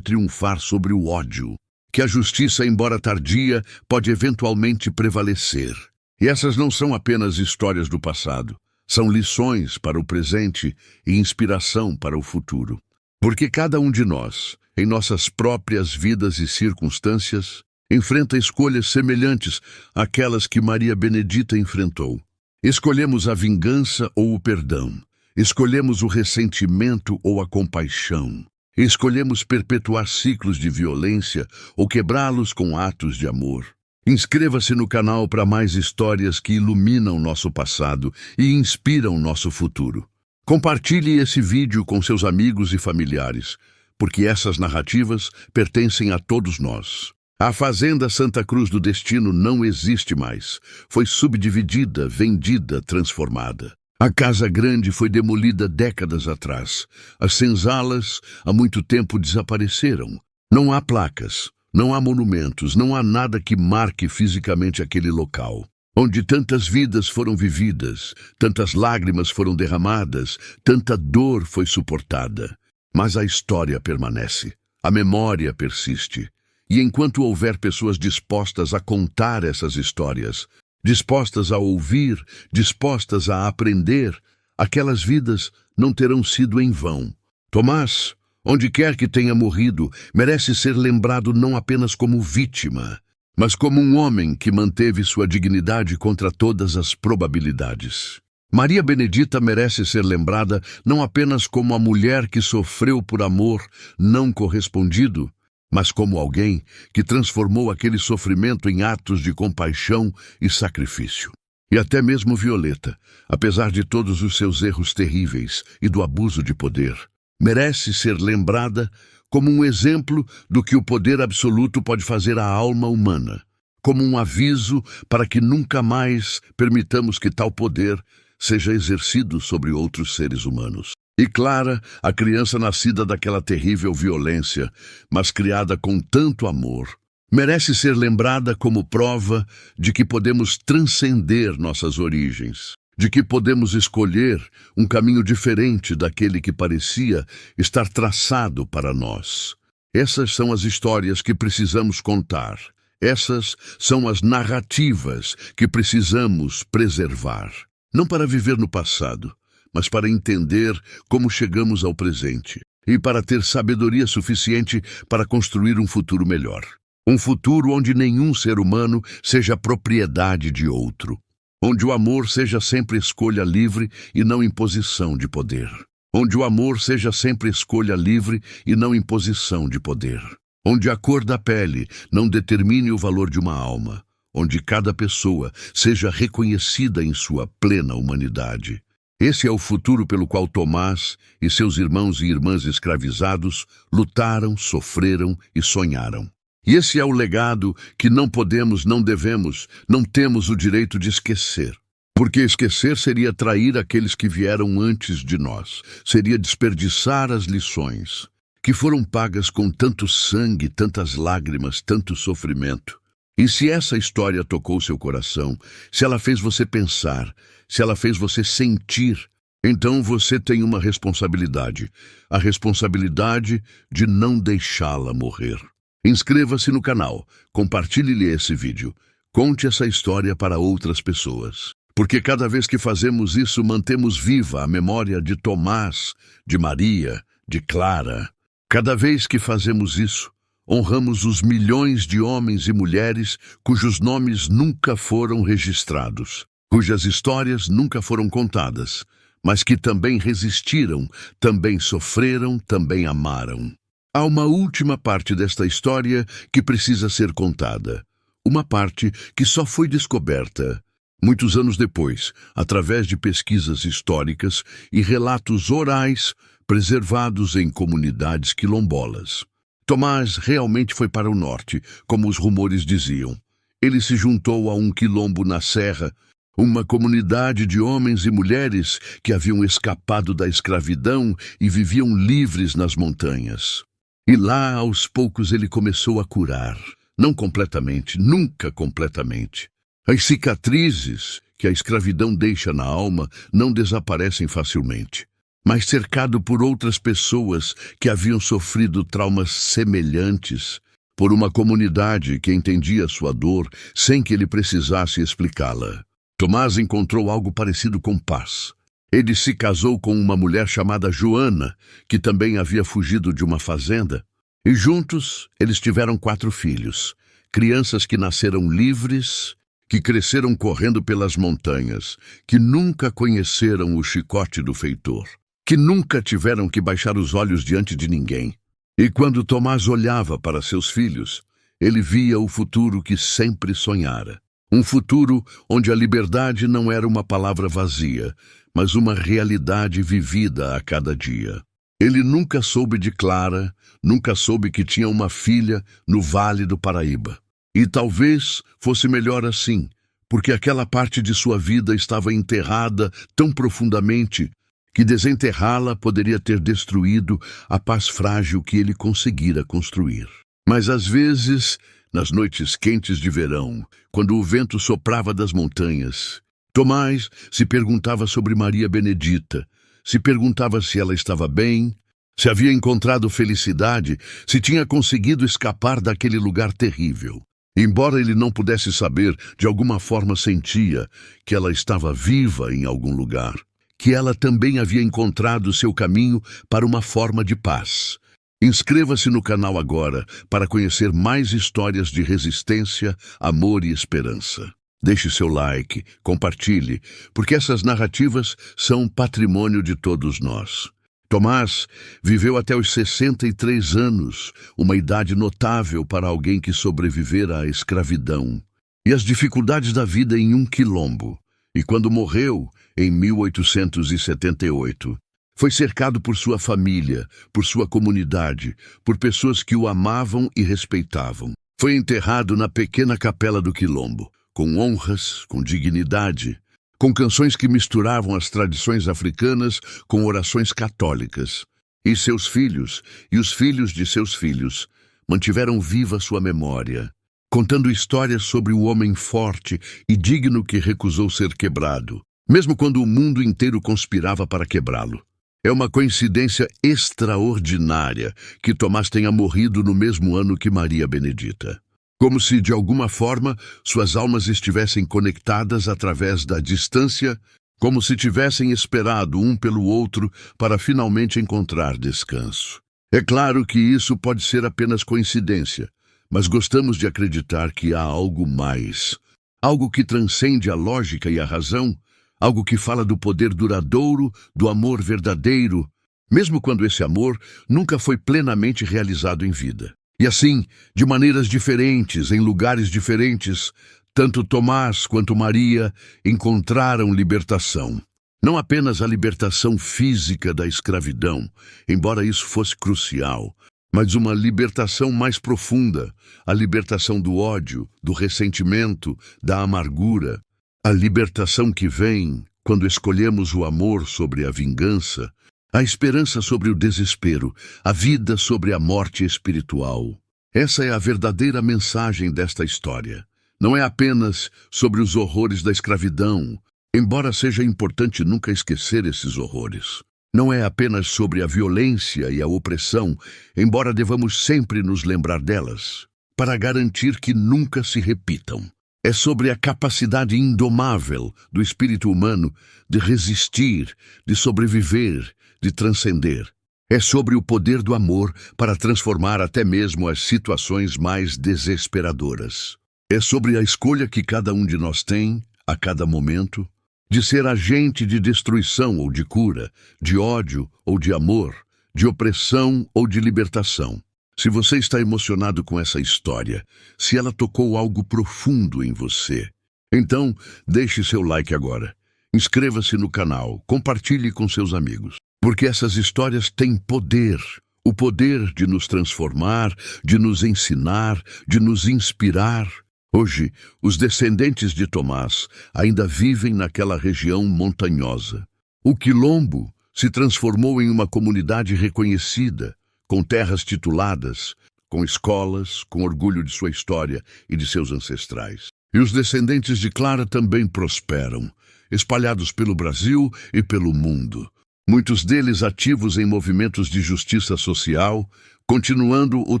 triunfar sobre o ódio, que a justiça, embora tardia, pode eventualmente prevalecer. E essas não são apenas histórias do passado, são lições para o presente e inspiração para o futuro. Porque cada um de nós, em nossas próprias vidas e circunstâncias, enfrenta escolhas semelhantes àquelas que Maria Benedita enfrentou. Escolhemos a vingança ou o perdão. Escolhemos o ressentimento ou a compaixão. Escolhemos perpetuar ciclos de violência ou quebrá-los com atos de amor. Inscreva-se no canal para mais histórias que iluminam nosso passado e inspiram nosso futuro. Compartilhe esse vídeo com seus amigos e familiares, porque essas narrativas pertencem a todos nós. A Fazenda Santa Cruz do Destino não existe mais. Foi subdividida, vendida, transformada. A Casa Grande foi demolida décadas atrás. As senzalas há muito tempo desapareceram. Não há placas, não há monumentos, não há nada que marque fisicamente aquele local, onde tantas vidas foram vividas, tantas lágrimas foram derramadas, tanta dor foi suportada. Mas a história permanece, a memória persiste. E enquanto houver pessoas dispostas a contar essas histórias, dispostas a ouvir, dispostas a aprender, aquelas vidas não terão sido em vão. Tomás, onde quer que tenha morrido, merece ser lembrado não apenas como vítima, mas como um homem que manteve sua dignidade contra todas as probabilidades. Maria Benedita merece ser lembrada não apenas como a mulher que sofreu por amor não correspondido, mas como alguém que transformou aquele sofrimento em atos de compaixão e sacrifício. E até mesmo Violeta, apesar de todos os seus erros terríveis e do abuso de poder, merece ser lembrada como um exemplo do que o poder absoluto pode fazer à alma humana, como um aviso para que nunca mais permitamos que tal poder seja exercido sobre outros seres humanos. E Clara, a criança nascida daquela terrível violência, mas criada com tanto amor, merece ser lembrada como prova de que podemos transcender nossas origens, de que podemos escolher um caminho diferente daquele que parecia estar traçado para nós. Essas são as histórias que precisamos contar. Essas são as narrativas que precisamos preservar. Não para viver no passado, mas para entender como chegamos ao presente e para ter sabedoria suficiente para construir um futuro melhor. Um futuro onde nenhum ser humano seja propriedade de outro. Onde o amor seja sempre escolha livre e não imposição de poder. Onde o amor seja sempre escolha livre e não imposição de poder. Onde a cor da pele não determine o valor de uma alma. Onde cada pessoa seja reconhecida em sua plena humanidade. Esse é o futuro pelo qual Tomás e seus irmãos e irmãs escravizados lutaram, sofreram e sonharam. E esse é o legado que não podemos, não devemos, não temos o direito de esquecer. Porque esquecer seria trair aqueles que vieram antes de nós, seria desperdiçar as lições, que foram pagas com tanto sangue, tantas lágrimas, tanto sofrimento. E se essa história tocou seu coração, se ela fez você pensar, se ela fez você sentir, então você tem uma responsabilidade, a responsabilidade de não deixá-la morrer. Inscreva-se no canal, compartilhe esse vídeo, conte essa história para outras pessoas. Porque cada vez que fazemos isso, mantemos viva a memória de Tomás, de Maria, de Clara. Cada vez que fazemos isso, honramos os milhões de homens e mulheres cujos nomes nunca foram registrados, cujas histórias nunca foram contadas, mas que também resistiram, também sofreram, também amaram. Há uma última parte desta história que precisa ser contada. Uma parte que só foi descoberta muitos anos depois, através de pesquisas históricas e relatos orais preservados em comunidades quilombolas. Tomás realmente foi para o norte, como os rumores diziam. Ele se juntou a um quilombo na serra, uma comunidade de homens e mulheres que haviam escapado da escravidão e viviam livres nas montanhas. E lá, aos poucos, ele começou a curar. Não completamente, nunca completamente. As cicatrizes que a escravidão deixa na alma não desaparecem facilmente. Mas cercado por outras pessoas que haviam sofrido traumas semelhantes, por uma comunidade que entendia sua dor sem que ele precisasse explicá-la, Tomás encontrou algo parecido com paz. Ele se casou com uma mulher chamada Joana, que também havia fugido de uma fazenda, e juntos eles tiveram 4 filhos, crianças que nasceram livres, que cresceram correndo pelas montanhas, que nunca conheceram o chicote do feitor, que nunca tiveram que baixar os olhos diante de ninguém. E quando Tomás olhava para seus filhos, Ele via o futuro que sempre sonhara. Um futuro onde a liberdade não era uma palavra vazia, mas uma realidade vivida a cada dia. Ele nunca soube de Clara, nunca soube que tinha uma filha no Vale do Paraíba. E talvez fosse melhor assim, porque aquela parte de sua vida estava enterrada tão profundamente que desenterrá-la poderia ter destruído a paz frágil que ele conseguira construir. Mas às vezes, nas noites quentes de verão, quando o vento soprava das montanhas, Tomás se perguntava sobre Maria Benedita, se perguntava se ela estava bem, se havia encontrado felicidade, se tinha conseguido escapar daquele lugar terrível. Embora ele não pudesse saber, de alguma forma sentia que ela estava viva em algum lugar, que ela também havia encontrado seu caminho para uma forma de paz. Inscreva-se no canal agora para conhecer mais histórias de resistência, amor e esperança. Deixe seu like, compartilhe, porque essas narrativas são patrimônio de todos nós. Tomás viveu até os 63 anos, uma idade notável para alguém que sobrevivera à escravidão e às dificuldades da vida em um quilombo. E quando morreu, em 1878, foi cercado por sua família, por sua comunidade, por pessoas que o amavam e respeitavam. Foi enterrado na pequena capela do quilombo, com honras, com dignidade, com canções que misturavam as tradições africanas com orações católicas. E seus filhos, e os filhos de seus filhos, mantiveram viva sua memória, contando histórias sobre o homem forte e digno que recusou ser quebrado, mesmo quando o mundo inteiro conspirava para quebrá-lo. É uma coincidência extraordinária que Tomás tenha morrido no mesmo ano que Maria Benedita. Como se, de alguma forma, suas almas estivessem conectadas através da distância, como se tivessem esperado um pelo outro para finalmente encontrar descanso. É claro que isso pode ser apenas coincidência, mas gostamos de acreditar que há algo mais, algo que transcende a lógica e a razão, algo que fala do poder duradouro, do amor verdadeiro, mesmo quando esse amor nunca foi plenamente realizado em vida. E assim, de maneiras diferentes, em lugares diferentes, tanto Tomás quanto Maria encontraram libertação. Não apenas a libertação física da escravidão, embora isso fosse crucial, mas uma libertação mais profunda, a libertação do ódio, do ressentimento, da amargura, a libertação que vem quando escolhemos o amor sobre a vingança, a esperança sobre o desespero, a vida sobre a morte espiritual. Essa é a verdadeira mensagem desta história. Não é apenas sobre os horrores da escravidão, embora seja importante nunca esquecer esses horrores. Não é apenas sobre a violência e a opressão, embora devamos sempre nos lembrar delas, para garantir que nunca se repitam. É sobre a capacidade indomável do espírito humano de resistir, de sobreviver, de transcender. É sobre o poder do amor para transformar até mesmo as situações mais desesperadoras. É sobre a escolha que cada um de nós tem, a cada momento, de ser agente de destruição ou de cura, de ódio ou de amor, de opressão ou de libertação. Se você está emocionado com essa história, se ela tocou algo profundo em você, então deixe seu like agora. Inscreva-se no canal, compartilhe com seus amigos. Porque essas histórias têm poder, o poder de nos transformar, de nos ensinar, de nos inspirar. Hoje, os descendentes de Tomás ainda vivem naquela região montanhosa. O quilombo se transformou em uma comunidade reconhecida, com terras tituladas, com escolas, com orgulho de sua história e de seus ancestrais. E os descendentes de Clara também prosperam, espalhados pelo Brasil e pelo mundo. Muitos deles ativos em movimentos de justiça social, continuando o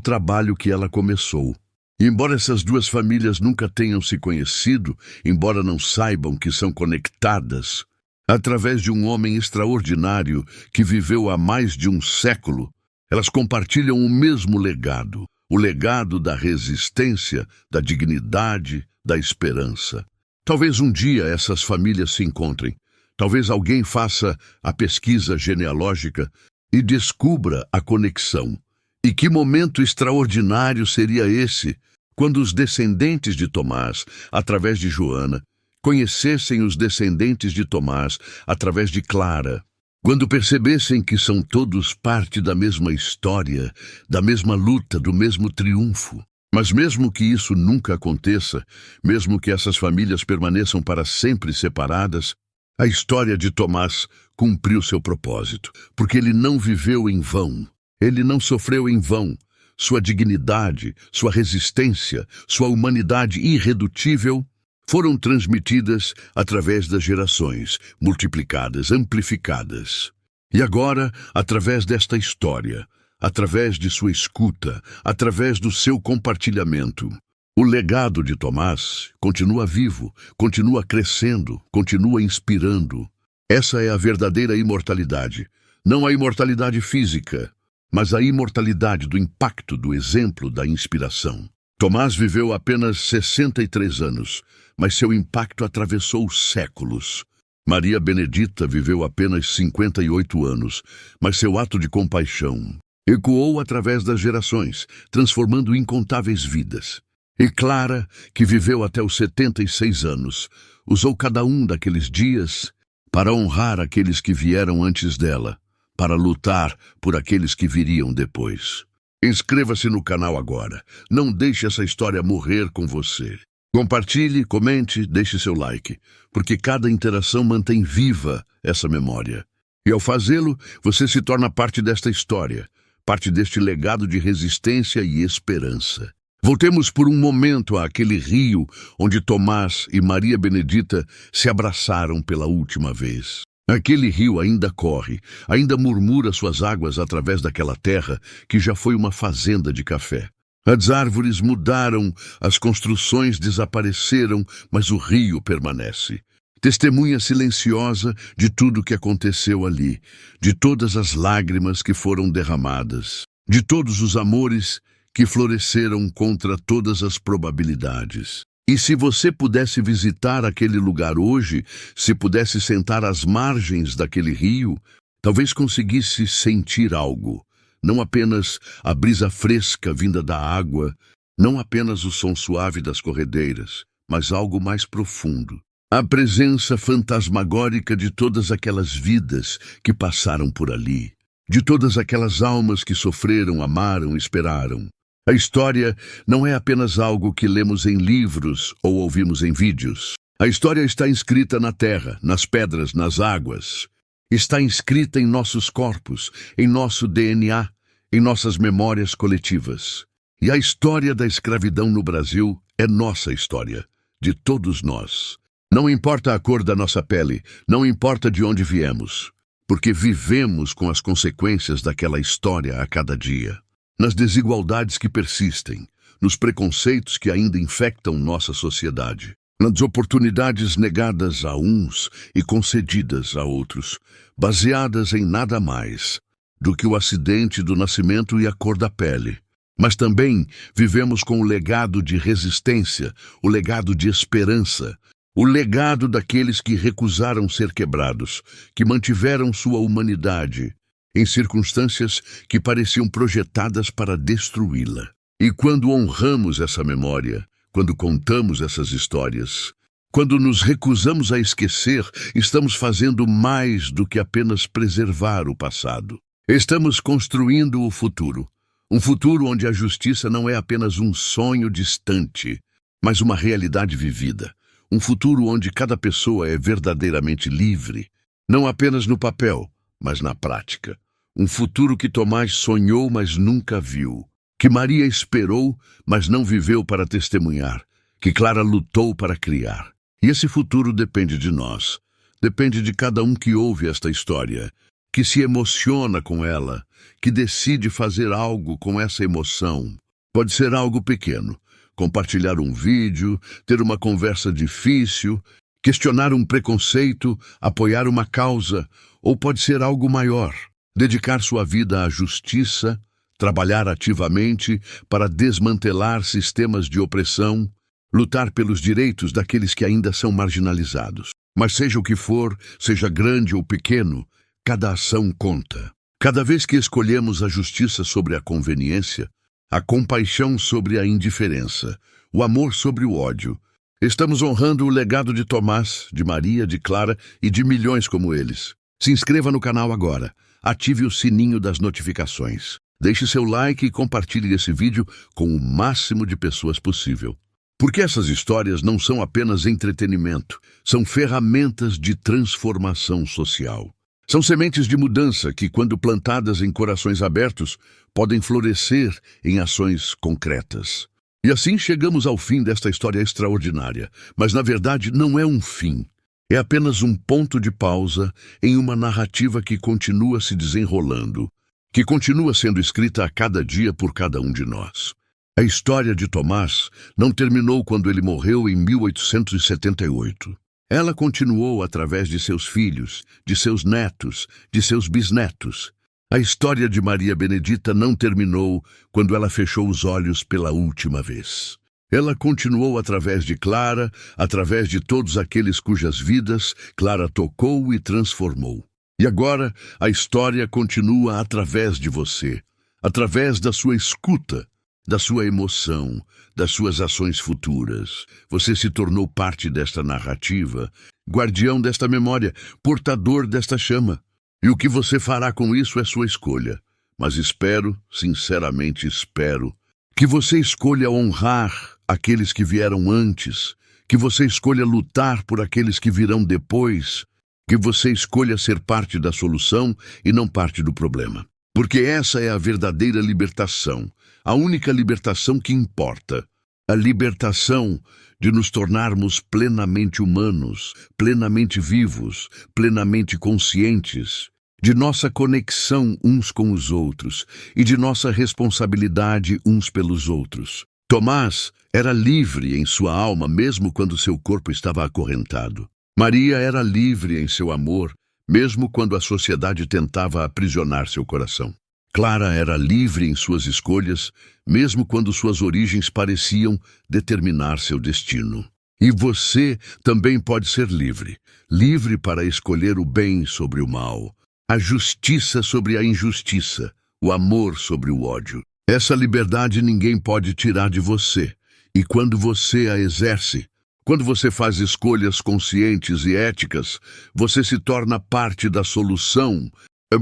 trabalho que ela começou. E embora essas duas famílias nunca tenham se conhecido, embora não saibam que são conectadas, através de um homem extraordinário que viveu há mais de um século, elas compartilham o mesmo legado, o legado da resistência, da dignidade, da esperança. Talvez um dia essas famílias se encontrem. Talvez alguém faça a pesquisa genealógica e descubra a conexão. E que momento extraordinário seria esse, Quando os descendentes de Tomás, através de Joana, conhecessem os descendentes de Tomás, através de Clara, quando percebessem que são todos parte da mesma história, da mesma luta, do mesmo triunfo. Mas mesmo que isso nunca aconteça, mesmo que essas famílias permaneçam para sempre separadas, a história de Tomás cumpriu seu propósito, porque ele não viveu em vão, ele não sofreu em vão. Sua dignidade, sua resistência, sua humanidade irredutível foram transmitidas através das gerações, multiplicadas, amplificadas. E agora, através desta história, através de sua escuta, através do seu compartilhamento, o legado de Tomás continua vivo, continua crescendo, continua inspirando. Essa é a verdadeira imortalidade, não a imortalidade física, mas a imortalidade do impacto, do exemplo, da inspiração. Tomás viveu apenas 63 anos, mas seu impacto atravessou séculos. Maria Benedita viveu apenas 58 anos, mas seu ato de compaixão ecoou através das gerações, transformando incontáveis vidas. E Clara, que viveu até os 76 anos, usou cada um daqueles dias para honrar aqueles que vieram antes dela, para lutar por aqueles que viriam depois. Inscreva-se no canal agora. Não deixe essa história morrer com você. Compartilhe, comente, deixe seu like, porque cada interação mantém viva essa memória. E ao fazê-lo, você se torna parte desta história, parte deste legado de resistência e esperança. Voltemos por um momento àquele rio onde Tomás e Maria Benedita se abraçaram pela última vez. Aquele rio ainda corre, ainda murmura suas águas através daquela terra que já foi uma fazenda de café. As árvores mudaram, as construções desapareceram, mas o rio permanece. Testemunha silenciosa de tudo o que aconteceu ali, de todas as lágrimas que foram derramadas, de todos os amores que floresceram contra todas as probabilidades. E se você pudesse visitar aquele lugar hoje, se pudesse sentar às margens daquele rio, talvez conseguisse sentir algo. Não apenas a brisa fresca vinda da água, não apenas o som suave das corredeiras, mas algo mais profundo. A presença fantasmagórica de todas aquelas vidas que passaram por ali, de todas aquelas almas que sofreram, amaram, esperaram. A história não é apenas algo que lemos em livros ou ouvimos em vídeos. A história está inscrita na terra, nas pedras, nas águas. Está inscrita em nossos corpos, em nosso DNA, em nossas memórias coletivas. E a história da escravidão no Brasil é nossa história, de todos nós. Não importa a cor da nossa pele, não importa de onde viemos, porque vivemos com as consequências daquela história a cada dia. Nas desigualdades que persistem, nos preconceitos que ainda infectam nossa sociedade, nas oportunidades negadas a uns e concedidas a outros, baseadas em nada mais do que o acidente do nascimento e a cor da pele. Mas também vivemos com o legado de resistência, o legado de esperança, o legado daqueles que recusaram ser quebrados, que mantiveram sua humanidade em circunstâncias que pareciam projetadas para destruí-la. E quando honramos essa memória, quando contamos essas histórias, quando nos recusamos a esquecer, estamos fazendo mais do que apenas preservar o passado. Estamos construindo o futuro. Um futuro onde a justiça não é apenas um sonho distante, mas uma realidade vivida. Um futuro onde cada pessoa é verdadeiramente livre, não apenas no papel, mas na prática. Um futuro que Tomás sonhou, mas nunca viu. Que Maria esperou, mas não viveu para testemunhar. Que Clara lutou para criar. E esse futuro depende de nós. Depende de cada um que ouve esta história, que se emociona com ela, que decide fazer algo com essa emoção. Pode ser algo pequeno, compartilhar um vídeo, ter uma conversa difícil, questionar um preconceito, apoiar uma causa, ou pode ser algo maior, dedicar sua vida à justiça, trabalhar ativamente para desmantelar sistemas de opressão, lutar pelos direitos daqueles que ainda são marginalizados. Mas seja o que for, seja grande ou pequeno, cada ação conta. Cada vez que escolhemos a justiça sobre a conveniência, a compaixão sobre a indiferença, o amor sobre o ódio. Estamos honrando o legado de Tomás, de Maria, de Clara e de milhões como eles. Se inscreva no canal agora. Ative o sininho das notificações. Deixe seu like e compartilhe esse vídeo com o máximo de pessoas possível. Porque essas histórias não são apenas entretenimento, são ferramentas de transformação social. São sementes de mudança que, quando plantadas em corações abertos, podem florescer em ações concretas. E assim chegamos ao fim desta história extraordinária, mas na verdade não é um fim. É apenas um ponto de pausa em uma narrativa que continua se desenrolando, que continua sendo escrita a cada dia por cada um de nós. A história de Tomás não terminou quando ele morreu em 1878. Ela continuou através de seus filhos, de seus netos, de seus bisnetos. A história de Maria Benedita não terminou quando ela fechou os olhos pela última vez. Ela continuou através de Clara, através de todos aqueles cujas vidas Clara tocou e transformou. E agora a história continua através de você, através da sua escuta, da sua emoção, das suas ações futuras. Você se tornou parte desta narrativa, guardião desta memória, portador desta chama. E o que você fará com isso é sua escolha. Mas espero, sinceramente espero, que você escolha honrar aqueles que vieram antes, que você escolha lutar por aqueles que virão depois, que você escolha ser parte da solução e não parte do problema. Porque essa é a verdadeira libertação, a única libertação que importa. A libertação de nos tornarmos plenamente humanos, plenamente vivos, plenamente conscientes, de nossa conexão uns com os outros e de nossa responsabilidade uns pelos outros. Tomás era livre em sua alma mesmo quando seu corpo estava acorrentado. Maria era livre em seu amor, mesmo quando a sociedade tentava aprisionar seu coração. Clara era livre em suas escolhas, mesmo quando suas origens pareciam determinar seu destino. E você também pode ser livre, livre para escolher o bem sobre o mal, a justiça sobre a injustiça, o amor sobre o ódio. Essa liberdade ninguém pode tirar de você, e quando você a exerce, quando você faz escolhas conscientes e éticas, você se torna parte da solução,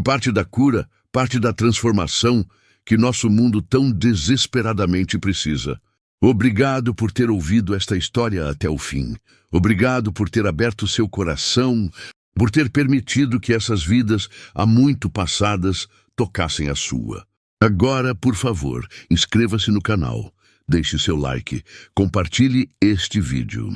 parte da cura, parte da transformação que nosso mundo tão desesperadamente precisa. Obrigado por ter ouvido esta história até o fim. Obrigado por ter aberto seu coração, por ter permitido que essas vidas há muito passadas tocassem a sua. Agora, por favor, inscreva-se no canal, deixe seu like, compartilhe este vídeo.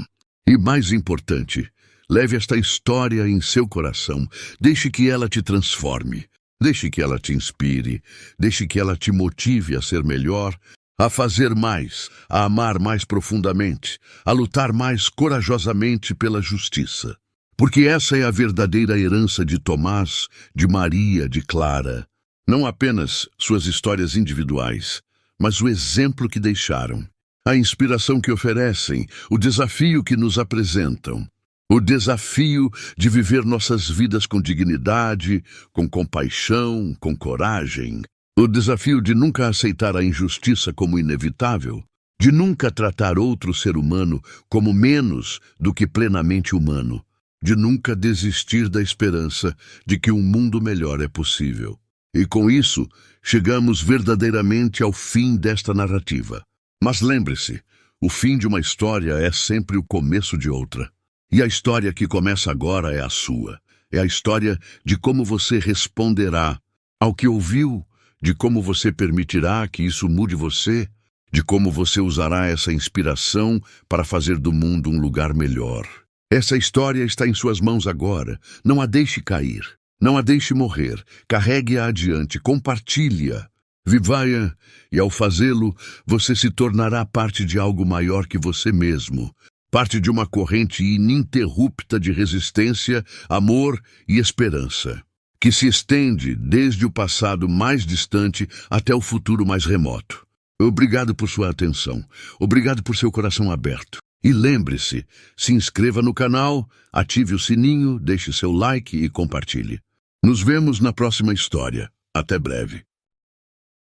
E mais importante, leve esta história em seu coração, deixe que ela te transforme. Deixe que ela te inspire, deixe que ela te motive a ser melhor, a fazer mais, a amar mais profundamente, a lutar mais corajosamente pela justiça. Porque essa é a verdadeira herança de Tomás, de Maria, de Clara. Não apenas suas histórias individuais, mas o exemplo que deixaram, a inspiração que oferecem, o desafio que nos apresentam. O desafio de viver nossas vidas com dignidade, com compaixão, com coragem. O desafio de nunca aceitar a injustiça como inevitável, de nunca tratar outro ser humano como menos do que plenamente humano, de nunca desistir da esperança de que um mundo melhor é possível. E com isso, chegamos verdadeiramente ao fim desta narrativa. Mas lembre-se, o fim de uma história é sempre o começo de outra. E a história que começa agora é a sua. É a história de como você responderá ao que ouviu, de como você permitirá que isso mude você, de como você usará essa inspiração para fazer do mundo um lugar melhor. Essa história está em suas mãos agora. Não a deixe cair. Não a deixe morrer. Carregue-a adiante. Compartilhe-a. Viva-a, e ao fazê-lo, você se tornará parte de algo maior que você mesmo. Parte de uma corrente ininterrupta de resistência, amor e esperança, que se estende desde o passado mais distante até o futuro mais remoto. Obrigado por sua atenção. Obrigado por seu coração aberto. E lembre-se, se inscreva no canal, ative o sininho, deixe seu like e compartilhe. Nos vemos na próxima história. Até breve.